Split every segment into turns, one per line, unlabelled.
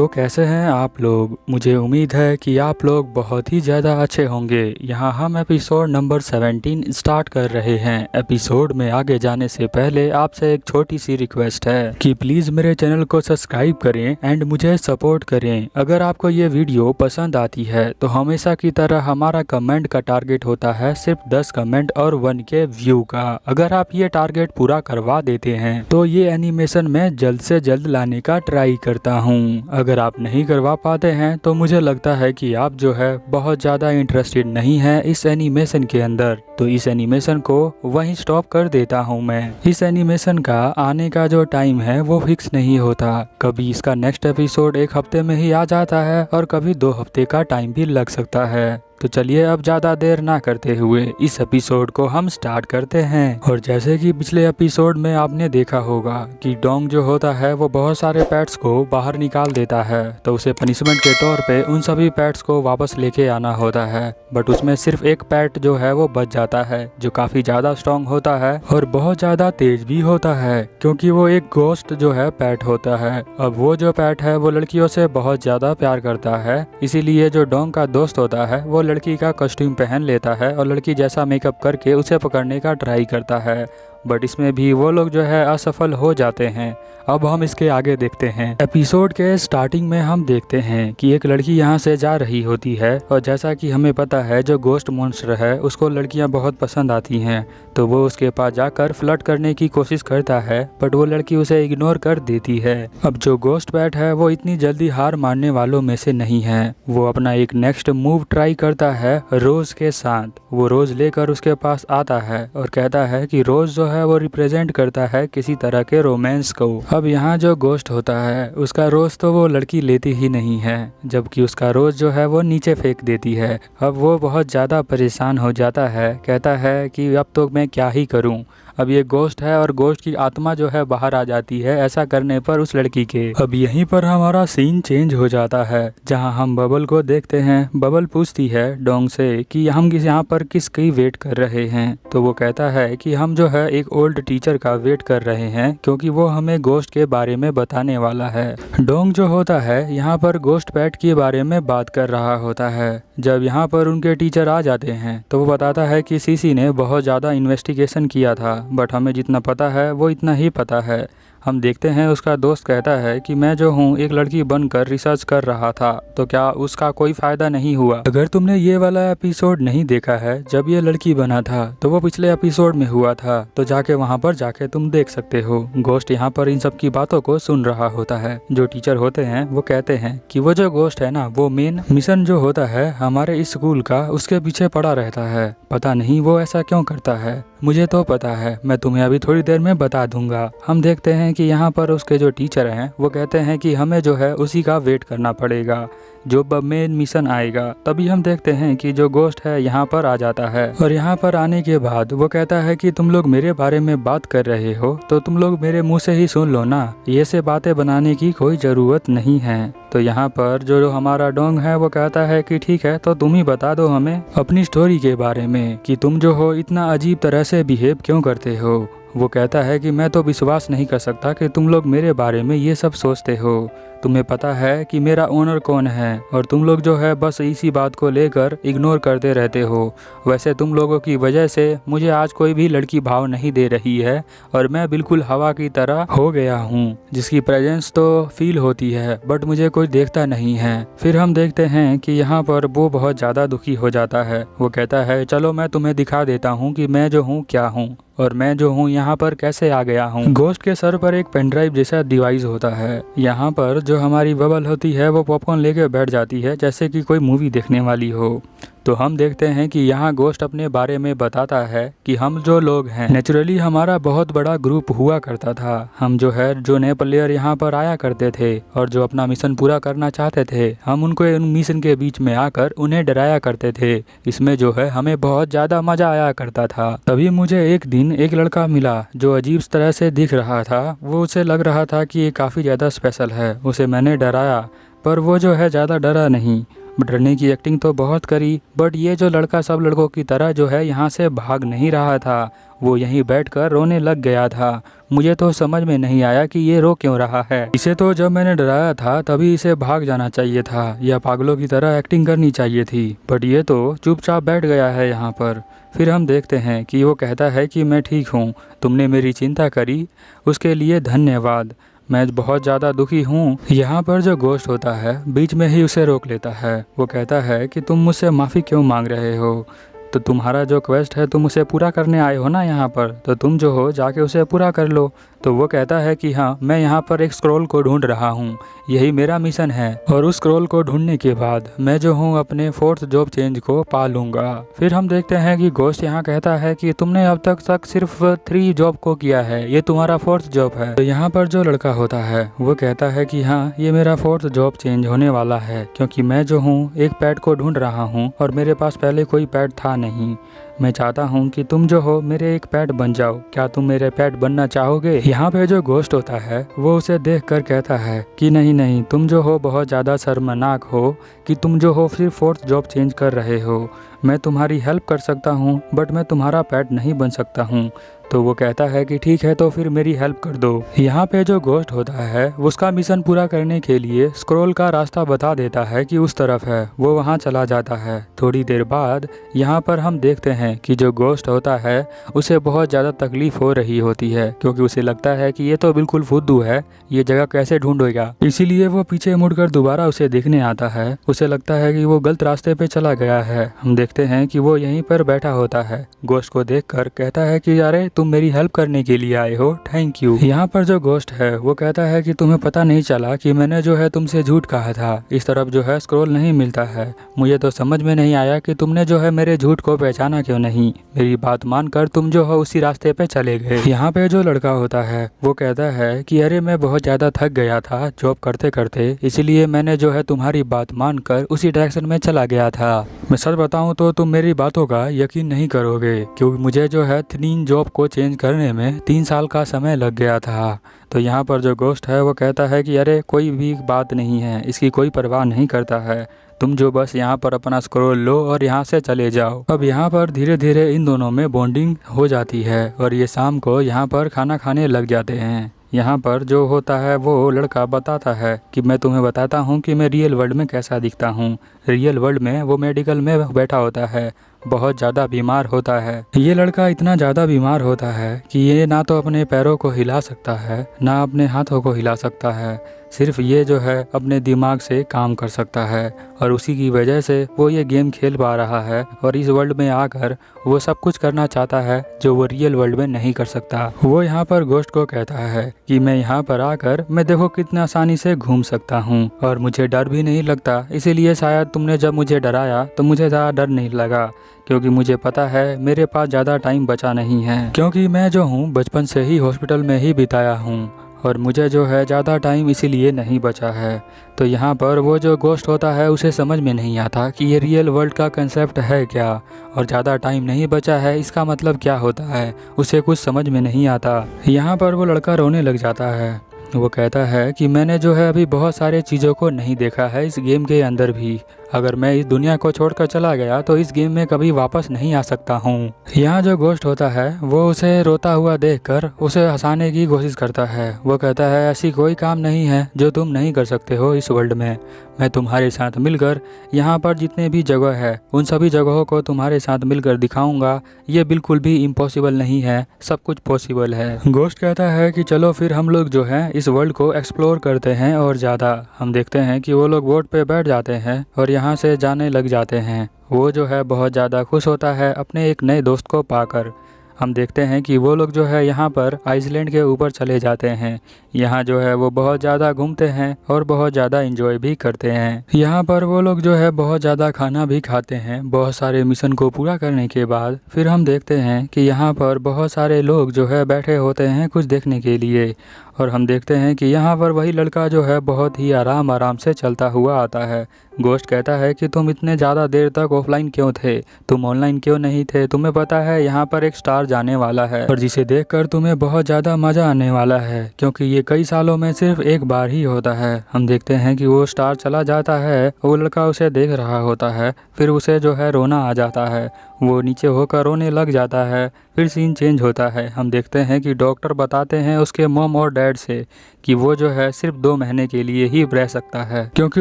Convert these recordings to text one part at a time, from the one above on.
तो कैसे हैं आप लोग। मुझे उम्मीद है कि आप लोग बहुत ही ज़्यादा अच्छे होंगे। यहाँ हम एपिसोड नंबर 17 स्टार्ट कर रहे हैं। एपिसोड में आगे जाने से पहले आपसे एक छोटी सी रिक्वेस्ट है कि प्लीज़ मेरे चैनल को सब्सक्राइब करें एंड मुझे सपोर्ट करें। अगर आपको ये वीडियो पसंद आती है तो हमेशा की तरह हमारा कमेंट का टारगेट होता है सिर्फ 10 कमेंट और 1K व्यू का। अगर आप ये टारगेट पूरा करवा देते हैं तो ये एनिमेशन मैं जल्द से जल्द लाने का ट्राई करता हूँ। अगर आप नहीं करवा पाते हैं तो मुझे लगता है कि आप जो है बहुत ज़्यादा इंटरेस्टेड नहीं है इस एनिमेशन के अंदर, तो इस एनिमेशन को वहीं स्टॉप कर देता हूँ मैं। इस एनिमेशन का आने का जो टाइम है वो फिक्स नहीं होता। कभी इसका नेक्स्ट एपिसोड 1 हफ्ते में ही आ जाता है और कभी 2 हफ्ते का टाइम भी लग सकता है। तो चलिए अब ज़्यादा देर ना करते हुए इस एपिसोड को हम स्टार्ट करते हैं। और जैसे कि पिछले एपिसोड में आपने देखा होगा कि डोंग जो होता है वो बहुत सारे पेट्स को बाहर निकाल देता है, तो उसे पनिशमेंट के तौर पे उन सभी पेट्स को वापस लेके आना होता है। बट उसमें सिर्फ एक पेट जो है वो बच जाता है जो काफ़ी ज़्यादा स्ट्रॉन्ग होता है और बहुत ज़्यादा तेज भी होता है, क्योंकि वो एक घोस्ट जो है पेट होता है। अब वो जो पेट है वो लड़कियों से बहुत ज़्यादा प्यार करता है, इसीलिए जो डोंग का दोस्त होता है वो लड़की का कॉस्ट्यूम पहन लेता है और लड़की जैसा मेकअप करके उसे पकड़ने का ट्राई करता है। बट इसमें भी वो लोग जो है असफल हो जाते हैं। अब हम इसके आगे देखते हैं। एपिसोड के स्टार्टिंग में हम देखते हैं कि एक लड़की यहाँ से जा रही होती है और जैसा कि हमें पता है जो घोस्ट मॉन्स्टर है उसको लड़कियाँ बहुत पसंद आती हैं, तो वो उसके पास जाकर फ्लर्ट करने की कोशिश करता है, बट वो लड़की उसे इग्नोर कर देती है। अब जो घोस्ट पैट है वो इतनी जल्दी हार मानने वालों में से नहीं है। वो अपना एक नेक्स्ट मूव ट्राई करता है रोज के साथ। वो रोज लेकर उसके पास आता है और कहता है कि रोज जो है वो रिप्रेजेंट करता है किसी तरह के रोमांस को। अब यहाँ जो घोस्ट होता है उसका रोज तो वो लड़की लेती ही नहीं है, जबकि उसका रोज जो है वो नीचे फेंक देती है। अब वो बहुत ज़्यादा परेशान हो जाता है, कहता है कि अब तो मैं क्या ही करूँ। अब ये घोस्ट है और घोस्ट की आत्मा जो है बाहर आ जाती है ऐसा करने पर उस लड़की के। अब यहीं पर हमारा सीन चेंज हो जाता है जहां हम बबल को देखते हैं। बबल पूछती है डोंग से कि हम यहाँ पर किसकी वेट कर रहे हैं, तो वो कहता है कि हम जो है एक ओल्ड टीचर का वेट कर रहे हैं क्योंकि वो हमें घोस्ट के बारे में बताने वाला है। डोंग जो होता है यहाँ पर घोस्ट पैट के बारे में बात कर रहा होता है। जब यहाँ पर उनके टीचर आ जाते हैं तो वो बताता है कि सीसी ने बहुत ज़्यादा इन्वेस्टिगेशन किया था, बट हमें जितना पता है वो इतना ही पता है। हम देखते हैं उसका दोस्त कहता है कि मैं जो हूँ एक लड़की बनकर रिसर्च कर रहा था, तो क्या उसका कोई फ़ायदा नहीं हुआ। अगर तुमने ये वाला एपिसोड नहीं देखा है जब ये लड़की बना था तो वो पिछले एपिसोड में हुआ था, तो जाके वहाँ पर जाके तुम देख सकते हो। घोस्ट यहाँ पर इन सब की बातों को सुन रहा होता है। जो टीचर होते हैं वो कहते हैं कि वो जो घोस्ट है ना वो मेन मिशन जो होता है हमारे इस स्कूल का उसके पीछे पड़ा रहता है। पता नहीं वो ऐसा क्यों करता है, मुझे तो पता है, मैं तुम्हें अभी थोड़ी देर में बता दूंगा। हम देखते हैं कि यहाँ पर उसके जो टीचर हैं वो कहते हैं कि हमें जो है उसी का वेट करना पड़ेगा जो मेन मिशन आएगा। तभी हम देखते हैं कि जो घोस्ट है यहाँ पर आ जाता है और यहाँ पर आने के बाद वो कहता है कि तुम लोग मेरे बारे में बात कर रहे हो तो तुम लोग मेरे मुंह से ही सुन लो ना, ये से बातें बनाने की कोई ज़रूरत नहीं है। तो यहाँ पर जो हमारा डोंग है वो कहता है कि ठीक है, तो तुम ही बता दो हमें अपनी स्टोरी के बारे में कि तुम जो हो इतना अजीब तरह से बिहेव क्यों करते हो। वो कहता है कि मैं तो विश्वास नहीं कर सकता कि तुम लोग मेरे बारे में ये सब सोचते हो। तुम्हें पता है कि मेरा ओनर कौन है और तुम लोग जो है बस इसी बात को लेकर इग्नोर करते रहते हो। वैसे तुम लोगों की वजह से मुझे आज कोई भी लड़की भाव नहीं दे रही है और मैं बिल्कुल हवा की तरह हो गया हूँ, जिसकी प्रेजेंस तो फील होती है बट मुझे कोई देखता नहीं है। फिर हम देखते हैं कि यहाँ पर वो बहुत ज़्यादा दुखी हो जाता है। वो कहता है चलो मैं तुम्हें दिखा देता हूँ कि मैं जो हूँ क्या हूँ और मैं जो हूँ यहाँ पर कैसे आ गया हूँ। घोस्ट के सर पर एक पेन ड्राइव जैसा डिवाइस होता है। यहाँ पर जो हमारी बबल होती है वो पॉपकॉर्न लेके बैठ जाती है जैसे कि कोई मूवी देखने वाली हो। तो हम देखते हैं कि यहाँ घोस्ट अपने बारे में बताता है कि हम जो लोग हैं नेचुरली हमारा बहुत बड़ा ग्रुप हुआ करता था। हम जो है जो नए प्लेयर यहाँ पर आया करते थे और जो अपना मिशन पूरा करना चाहते थे हम उनको उन मिशन के बीच में आकर उन्हें डराया करते थे। इसमें जो है हमें बहुत ज़्यादा मज़ा आया करता था। तभी मुझे एक दिन एक लड़का मिला जो अजीब तरह से दिख रहा था। वो उसे लग रहा था कि ये काफ़ी ज़्यादा स्पेशल है। उसे मैंने डराया पर वो जो है ज़्यादा डरा नहीं डरने की एक्टिंग तो बहुत करी, बट ये जो लड़का सब लड़कों की तरह जो है यहाँ से भाग नहीं रहा था, वो यहीं बैठकर रोने लग गया था। मुझे तो समझ में नहीं आया कि ये रो क्यों रहा है। इसे तो जब मैंने डराया था तभी इसे भाग जाना चाहिए था या पागलों की तरह एक्टिंग करनी चाहिए थी, बट ये तो चुपचाप बैठ गया है यहाँ पर। फिर हम देखते हैं कि वो कहता है कि मैं ठीक हूँ, तुमने मेरी चिंता करी उसके लिए धन्यवाद, मैं बहुत ज़्यादा दुखी हूँ। यहाँ पर जो गोश्त होता है बीच में ही उसे रोक लेता है। वो कहता है कि तुम मुझसे माफ़ी क्यों मांग रहे हो, तो तुम्हारा जो क्वेस्ट है तुम उसे पूरा करने आए हो ना यहाँ पर, तो तुम जो हो जाके उसे पूरा कर लो। तो वो कहता है कि हाँ, मैं यहाँ पर एक स्क्रॉल को ढूंढ रहा हूँ, यही मेरा मिशन है, और उस स्क्रॉल को ढूंढने के बाद मैं जो हूँ अपने 4th जॉब चेंज को पा लूँगा। फिर हम देखते हैं कि गोश्त यहाँ कहता है कि तुमने अब तक सिर्फ 3 जॉब को किया है, ये तुम्हारा 4th जॉब है। तो यहाँ पर जो लड़का होता है वो कहता है कि हाँ, ये मेरा 4th जॉब चेंज होने वाला है, क्योंकि मैं जो हूँ एक पेट को ढूंढ रहा हूँ और मेरे पास पहले कोई पेट था नहीं। मैं चाहता हूँ कि तुम जो हो मेरे एक पेट बन जाओ, क्या तुम मेरे पेट बनना चाहोगे। यहाँ पे जो गोश्त होता है वो उसे देखकर कहता है कि नहीं नहीं, तुम जो हो बहुत ज़्यादा शर्मनाक हो कि तुम जो हो सिर्फ 4th जॉब चेंज कर रहे हो। मैं तुम्हारी हेल्प कर सकता हूँ बट मैं तुम्हारा पेट नहीं बन सकता हूँ। तो वो कहता है कि ठीक है, तो फिर मेरी हेल्प कर दो। यहाँ पे जो गोश्त होता है उसका मिशन पूरा करने के लिए स्क्रॉल का रास्ता बता देता है कि उस तरफ है, वो वहाँ चला जाता है। थोड़ी देर बाद यहाँ पर हम देखते हैं कि जो गोश्त होता है उसे बहुत ज़्यादा तकलीफ हो रही होती है, क्योंकि उसे लगता है कि ये तो बिल्कुल फुद्दू है, ये जगह कैसे ढूंढेगा। इसीलिए वो पीछे मुड़कर दोबारा उसे देखने आता है। उसे लगता है कि वो गलत रास्ते पे चला गया है। हम देखते हैं कि वो यहीं पर बैठा होता है। गोश्त को देखकर कहता है कि अरे तुम मेरी हेल्प करने के लिए आए हो, थैंक यू। यहाँ पर जो गोश्त है वो कहता है कि तुम्हें पता नहीं चला कि मैंने जो है तुमसे झूठ कहा था, इस तरफ जो है स्क्रॉल नहीं मिलता है। मुझे तो समझ में नहीं आया कि तुमने जो है मेरे झूठ को पहचाना क्यों नहीं। मेरी बात मानकर तुम जो हो उसी रास्ते पे चले गए। यहाँ पे जो लड़का होता है वो कहता है कि अरे मैं बहुत ज़्यादा थक गया था जॉब करते करते, इसलिए मैंने जो है तुम्हारी बात मानकर उसी डायरेक्शन में चला गया था। मैं सच बताऊँ तो तुम मेरी बातों का यकीन नहीं करोगे, क्योंकि मुझे जो है 3 जॉब को चेंज करने में 3 साल का समय लग गया था। तो यहाँ पर जो गोश्त है वो कहता है कि अरे कोई भी बात नहीं है, इसकी कोई परवाह नहीं करता है, तुम जो बस यहाँ पर अपना स्क्रॉल लो और यहाँ से चले जाओ। अब यहाँ पर धीरे धीरे इन दोनों में बॉन्डिंग हो जाती है और ये शाम को यहाँ पर खाना खाने लग जाते हैं। यहाँ पर जो होता है वो लड़का बताता है कि मैं तुम्हें बताता हूँ कि मैं रियल वर्ल्ड में कैसा दिखता हूँ। रियल वर्ल्ड में वो मेडिकल में बैठा होता है, बहुत ज़्यादा बीमार होता है। ये लड़का इतना ज़्यादा बीमार होता है कि ये ना तो अपने पैरों को हिला सकता है ना अपने हाथों को हिला सकता है, सिर्फ ये जो है अपने दिमाग से काम कर सकता है, और उसी की वजह से वो ये गेम खेल पा रहा है और इस वर्ल्ड में आकर वो सब कुछ करना चाहता है जो वो रियल वर्ल्ड में नहीं कर सकता। वो यहाँ पर गोश्त को कहता है कि मैं यहाँ पर आकर मैं देखो कितना आसानी से घूम सकता हूँ और मुझे डर भी नहीं लगता, इसीलिए शायद तुमने जब मुझे डराया तो मुझे ज़्यादा डर नहीं लगा, क्योंकि मुझे पता है मेरे पास ज़्यादा टाइम बचा नहीं है, क्योंकि मैं जो हूँ बचपन से ही हॉस्पिटल में ही बिताया हूँ और मुझे जो है ज़्यादा टाइम इसीलिए नहीं बचा है। तो यहाँ पर वो जो गोश्त होता है उसे समझ में नहीं आता कि ये रियल वर्ल्ड का कंसेप्ट है क्या, और ज़्यादा टाइम नहीं बचा है इसका मतलब क्या होता है, उसे कुछ समझ में नहीं आता। यहाँ पर वो लड़का रोने लग जाता है। वो कहता है कि मैंने जो है अभी बहुत सारे चीज़ों को नहीं देखा है इस गेम के अंदर भी, अगर मैं इस दुनिया को छोड़कर चला गया तो इस गेम में कभी वापस नहीं आ सकता हूँ। यहाँ जो गोश्त होता है वो उसे रोता हुआ देखकर उसे हंसाने की कोशिश करता है। वो कहता है ऐसी कोई काम नहीं है जो तुम नहीं कर सकते हो इस वर्ल्ड में, मैं तुम्हारे साथ मिलकर यहाँ पर जितने भी जगह है उन सभी जगहों को तुम्हारे साथ मिलकर दिखाऊंगा, ये बिल्कुल भी इम्पॉसिबल नहीं है, सब कुछ पॉसिबल है। गोश्त कहता है कि चलो फिर हम लोग जो है इस वर्ल्ड को एक्सप्लोर करते हैं और ज़्यादा। हम देखते हैं कि वो लोग बोट पे बैठ जाते हैं और यहाँ से जाने लग जाते हैं। वो जो है बहुत ज़्यादा खुश होता है अपने एक नए दोस्त को पाकर। हम देखते हैं कि वो लोग जो है यहाँ पर आइसलैंड के ऊपर चले जाते हैं। यहाँ जो है वो बहुत ज़्यादा घूमते हैं और बहुत ज़्यादा एंजॉय भी करते हैं। यहाँ पर वो लोग जो है बहुत ज़्यादा खाना भी खाते हैं बहुत सारे मिशन को पूरा करने के बाद। फिर हम देखते हैं कि यहाँ पर बहुत सारे लोग जो है बैठे होते हैं कुछ देखने के लिए, और हम देखते हैं कि यहाँ पर वही लड़का जो है बहुत ही आराम से चलता हुआ आता है। गोश्त कहता है कि तुम इतने ज़्यादा देर तक ऑफलाइन क्यों थे, तुम ऑनलाइन क्यों नहीं थे, तुम्हें पता है यहाँ पर एक स्टार स्टार जाने वाला है और जिसे देखकर तुम्हें बहुत ज़्यादा मज़ा आने वाला है, क्योंकि ये कई सालों में सिर्फ एक बार ही होता है। हम देखते हैं कि वो स्टार चला जाता है, वो लड़का उसे देख रहा होता है, फिर उसे जो है रोना आ जाता है, वो नीचे होकर रोने लग जाता है। फिर सीन चेंज होता है, हम देखते हैं कि डॉक्टर बताते हैं उसके मॉम और डैड से कि वो जो है सिर्फ 2 महीने के लिए ही रह सकता है, क्योंकि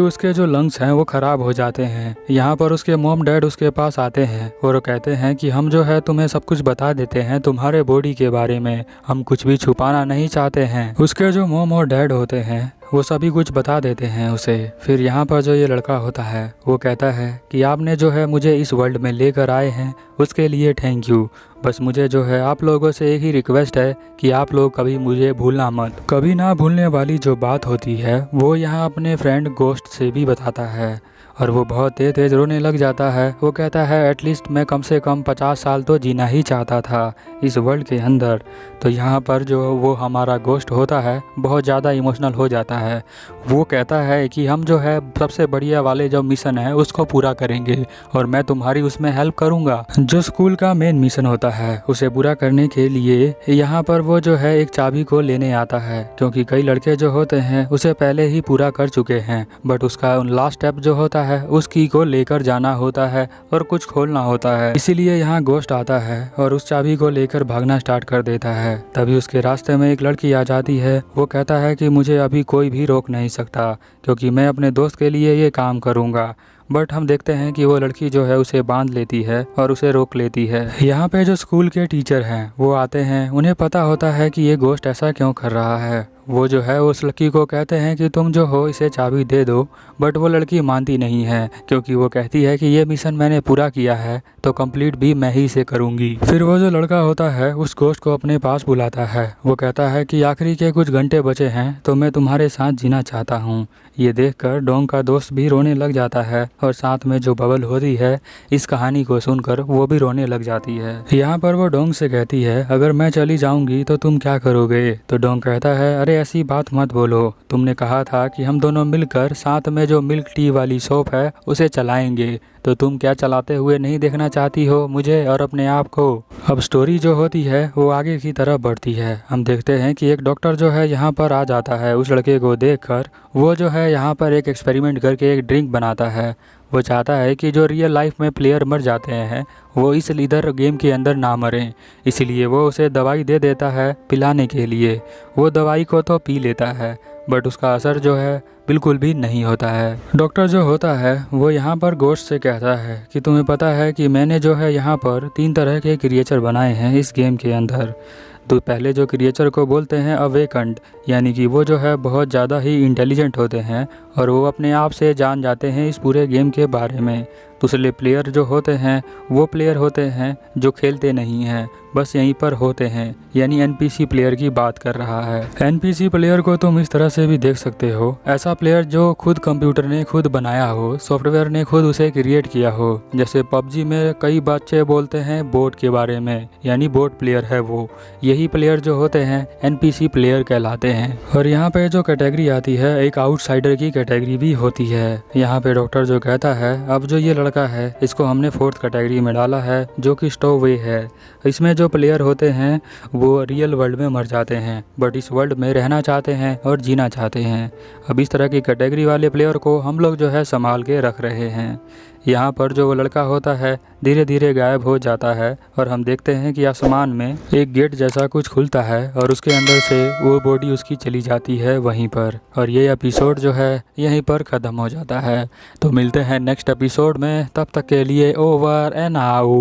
उसके जो लंग्स हैं वो ख़राब हो जाते हैं। यहाँ पर उसके मॉम डैड उसके पास आते हैं और कहते हैं कि हम जो है तुम्हें सब कुछ बता देते हैं तुम्हारे बॉडी के बारे में, हम कुछ भी छुपाना नहीं चाहते हैं। उसके जो मॉम और डैड होते हैं वो सभी कुछ बता देते हैं उसे। फिर यहाँ पर जो ये लड़का होता है वो कहता है कि आपने जो है मुझे इस वर्ल्ड में लेकर आए हैं उसके लिए थैंक यू। बस मुझे जो है आप लोगों से एक ही रिक्वेस्ट है कि आप लोग कभी मुझे भूलना मत। कभी ना भूलने वाली जो बात होती है वो यहाँ अपने फ्रेंड गोस्ट से भी बताता है और वो बहुत तेज रोने लग जाता है। वो कहता है एटलीस्ट मैं कम से कम 50 साल तो जीना ही चाहता था इस वर्ल्ड के अंदर। तो यहाँ पर जो वो हमारा गोस्ट होता है बहुत ज़्यादा इमोशनल हो जाता है। वो कहता है कि हम जो है सबसे बढ़िया वाले जो मिशन है उसको पूरा करेंगे और मैं तुम्हारी उसमें हेल्प करूँगा। जो स्कूल का मेन मिशन होता है उसे पूरा करने के लिए यहाँ पर वो जो है एक चाबी को लेने आता है, क्योंकि कई लड़के जो होते हैं उसे पहले ही पूरा कर चुके हैं, बट उसका लास्ट स्टेप जो होता है उस की को लेकर जाना होता है और कुछ खोलना होता है। इसीलिए यहाँ गोस्ट आता है और उस चाबी को लेकर भागना स्टार्ट कर देता है। तभी उसके रास्ते में एक लड़की आ जाती है। वो कहता है कि मुझे अभी कोई भी रोक नहीं सकता, क्योंकि मैं अपने दोस्त के लिए ये काम करूँगा। बट हम देखते हैं कि वो लड़की जो है उसे बांध लेती है और उसे रोक लेती है। यहाँ पे जो स्कूल के टीचर हैं वो आते हैं, उन्हें पता होता है कि ये गोस्ट ऐसा क्यों कर रहा है। वो जो है उस लड़की को कहते हैं कि तुम जो हो इसे चाबी दे दो, बट वो लड़की मानती नहीं है, क्योंकि वो कहती है कि ये मिशन मैंने पूरा किया है तो कंप्लीट भी मैं ही से करूँगी। फिर वो जो लड़का होता है उस गोस्ट को अपने पास बुलाता है। वो कहता है कि आखिरी के कुछ घंटे बचे हैं तो मैं तुम्हारे साथ जीना चाहता हूँ। ये देखकर डोंग का दोस्त भी रोने लग जाता है और साथ में जो बबल होती है इस कहानी को सुनकर वो भी रोने लग जाती है। यहाँ पर वो डोंग से कहती है अगर मैं चली जाऊंगी तो तुम क्या करोगे। तो डोंग कहता है अरे ऐसी बात मत बोलो, तुमने कहा था कि हम दोनों मिलकर साथ में जो मिल्क टी वाली शॉप है उसे चलाएंगे, तो तुम क्या चलाते हुए नहीं देखना चाहती हो मुझे और अपने आप को। अब स्टोरी जो होती है वो आगे की तरफ बढ़ती है। हम देखते हैं कि एक डॉक्टर जो है यहाँ पर आ जाता है उस लड़के को देखकर। वो जो है यहाँ पर एक एक्सपेरिमेंट करके एक ड्रिंक बनाता है। वो चाहता है कि जो रियल लाइफ में प्लेयर मर जाते हैं वो इस इधर गेम के अंदर ना मरें, इसलिए वो उसे दवाई दे देता है पिलाने के लिए। वो दवाई को तो पी लेता है बट उसका असर जो है बिल्कुल भी नहीं होता है। डॉक्टर जो होता है वो यहाँ पर गोस्ट से कहता है कि तुम्हें पता है कि मैंने जो है यहाँ पर 3 तरह के क्रिएचर बनाए हैं इस गेम के अंदर। तो पहले जो क्रिएचर को बोलते हैं अवेकंड, यानी कि वो जो है बहुत ज़्यादा ही इंटेलिजेंट होते हैं और वो अपने आप से जान जाते हैं इस पूरे गेम के बारे में। दूसरे प्लेयर जो होते हैं वो प्लेयर होते हैं जो खेलते नहीं हैं, बस यहीं पर होते हैं, यानी एनपीसी प्लेयर की बात कर रहा है। एनपीसी प्लेयर को तुम इस तरह से भी देख सकते हो, ऐसा प्लेयर जो खुद कंप्यूटर ने खुद बनाया हो, सॉफ्टवेयर ने खुद उसे क्रिएट किया हो। जैसे पबजी में कई बच्चे बोलते हैं बोट के बारे में, यानी बोट प्लेयर है वो। यही प्लेयर जो होते हैं एनपीसी प्लेयर कहलाते हैं। और यहाँ पे जो कैटेगरी आती है एक आउटसाइडर की कैटेगरी भी होती है। यहाँ पे डॉक्टर जो कहता है अब जो ये लड़का है इसको हमने 4th कैटेगरी में डाला है जो कि स्टोवे है। इसमें जो प्लेयर होते हैं वो रियल वर्ल्ड में मर जाते हैं बट इस वर्ल्ड में रहना चाहते हैं और जीना चाहते हैं। अब इस तरह की कैटेगरी वाले प्लेयर को हम लोग जो है संभाल के रख रहे हैं। यहाँ पर जो वो लड़का होता है धीरे धीरे गायब हो जाता है और हम देखते हैं कि आसमान में एक गेट जैसा कुछ खुलता है और उसके अंदर से वो बॉडी उसकी चली जाती है वहीं पर। और ये एपिसोड जो है यहीं पर ख़त्म हो जाता है। तो मिलते हैं नेक्स्ट एपिसोड में, तब तक के लिए ओवर एंड आउट।